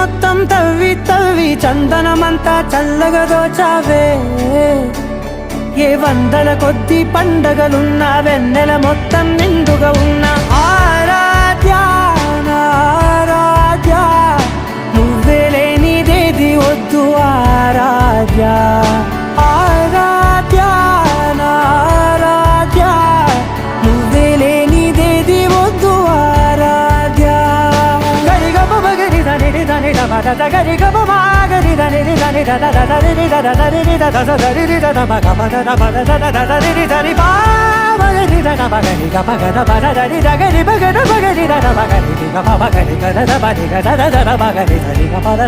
మొత్తం తవ్వి తవ్వి చందనమంతా చల్లగా దోచావే ఏ వందల కొద్ది పండగలున్న వెన్నెల మొత్తం నిండుగా ఉన్న ఆరాధ్య నా ఆరాధ్య నువ్వే లేనిదేది వద్దు ఆరాధ్య ఆరాధ్య నా ఆరాధ్య నువ్వే లేనిదేది వద్దు ఆరాధ్య గరిగ బగరి దని దని దమద గరిగ బగరి దని దని దద దరి దద దరి దద దరి దద బగ బద బద దద దరి దరి బా బగరి దద బగరి గ బగ బద దరి దగరి బగర బగరి దద బగరి గ బగరి గ దద బగరి గ దద దద బగరి దరి గ బద